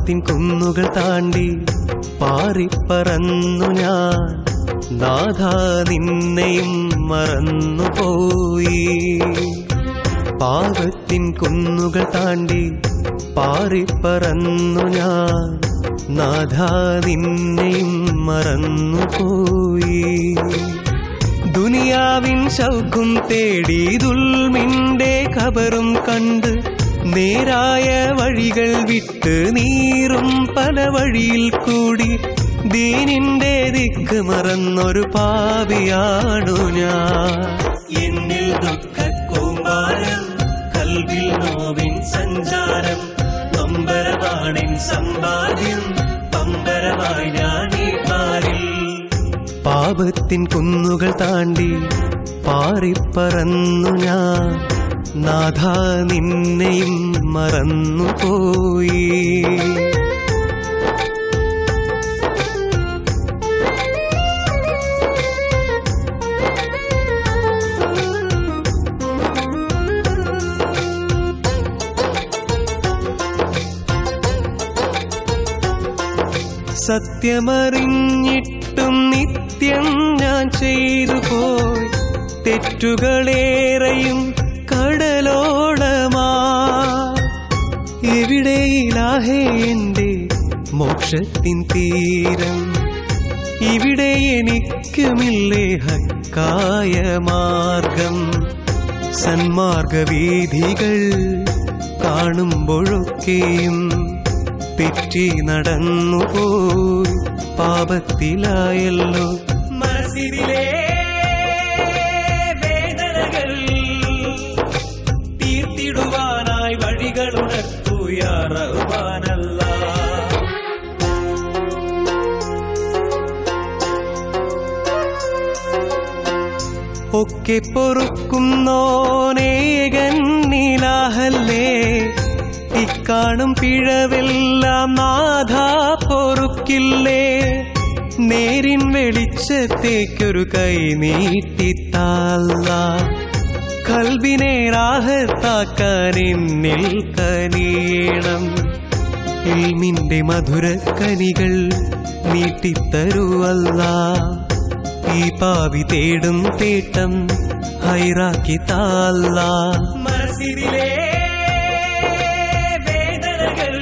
പാപത്തിൻ കുന്നുകൾ താണ്ടി പാറിപ്പറന്നു ഞാൻ നാഥാ നിന്നെയും മറന്നുപോയി. പാപത്തിൻ കുന്നുകൾ താണ്ടി പാറിപ്പറന്നു ഞാൻ നാഥാ നിന്നെയും മറന്നുപോയി. ദുനിയാവിൻ ശൗഖും തേടി ദുൽമിന്റെ ഖബറും കണ്ട് നേരായ വഴികൾ വിട്ട് നീറും പല വഴിയിൽ കൂടി ദീനിന്റെ ദിക്ക് മറന്നൊരു പാപിയാണു ഞാൻ. എന്നിൽ ദുഃഖക്കൂമ്പാരം, കൽവിൽ നോവിൻ സഞ്ചാരം, നൊമ്പരമാണിൻ സമ്പാദ്യം, പമ്പരമായി ഞാനീ പാരിൽ. പാപത്തിൻ കുന്നുകൾ താണ്ടി പാറിപ്പറന്നു ഞാൻ നാഥാ നിന്നെയും മറന്നുപോയി. സത്യമറിഞ്ഞിട്ടും നിത്യം ഞാൻ ചെയ്തു പോയി തെറ്റുകളേറെയും കടലോളമാ. എവിടെ ഇലാഹേ എന്റെ മോക്ഷത്തിൻ തീരം, ഇവിടെ എനിക്കുമില്ലേ ഹക്കായ മാർഗം. സന്മാർഗവീഥികൾ കാണുമ്പോഴൊക്കെയും തെറ്റി നടന്നുപോയി പാപത്തിലായല്ലോ. മനസ്സിലെ വേദനകൾ തീർത്തിടുവാനായി വഴികൾ ഉണർത്തു യാ റഹ്മാനല്ലാഹ്. ഒക്കെ പൊറുക്കുന്നോനേകൻ ഇലാഹല്ലേ, ഇക്കാണും പിഴവെല്ലാം നാഥാ പൊറുക്കില്ലേ. നേരിൻ വെളിച്ചത്തേക്കൊരു കൈ നീട്ടിത്താല്ലാഹ്. ഖൽബിനെ റാഹത്താക്കാൻ എന്നിൽ കനിയണം. ഇൽമിന്റെ മധുരക്കനികൾ നീട്ടിത്തരൂ അല്ലാഹ്. ഈ പാവി തേടും തേട്ടം ഹൈറാക്കി താല്ലാഹ്. മനസ്സിലെ വേദനകൾ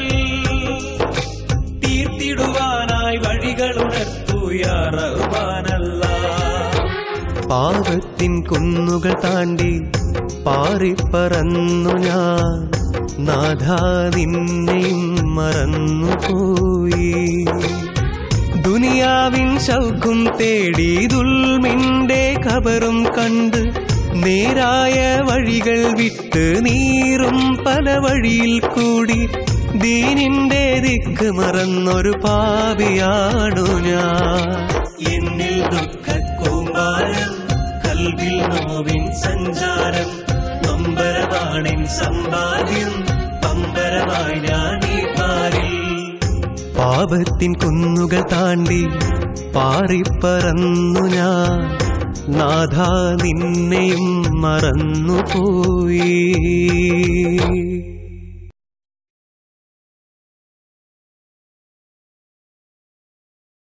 തീർത്തിടുവാനായി വഴികൾ ഉണർത്തു യാ റഹ്മാനല്ലാഹ്. പാപത്തിൻ കുന്നുകൾ താണ്ടി പാറിപ്പറന്നു ഞാൻ നാഥാ നിന്നെയും മറന്നുപോയി. ദുനിയാവിൻ ശൗഖും തേടി ദുൽമിന്റെ ഖബറും കണ്ട് നേരായ വഴികൾ വിട്ട് നീറും പല വഴിയിൽ കൂടി ദീനിന്റെ ദിക്ക് മറന്നൊരു പാപിയാണു ഞാൻ. എന്നിൽ ദുഃഖക്കൂമ്പാരം, കൽവിൽ നോവിൻ സഞ്ചാരം, നൊമ്പരമാണിൻ സമ്പാദ്യം, പമ്പരമായി ഞാനീ പാരിൽ. പാപത്തിൻ കുന്നുകൾ താണ്ടി പാറിപ്പറന്നു ഞാൻ നാഥാ നിന്നെയും മറന്നുപോയി.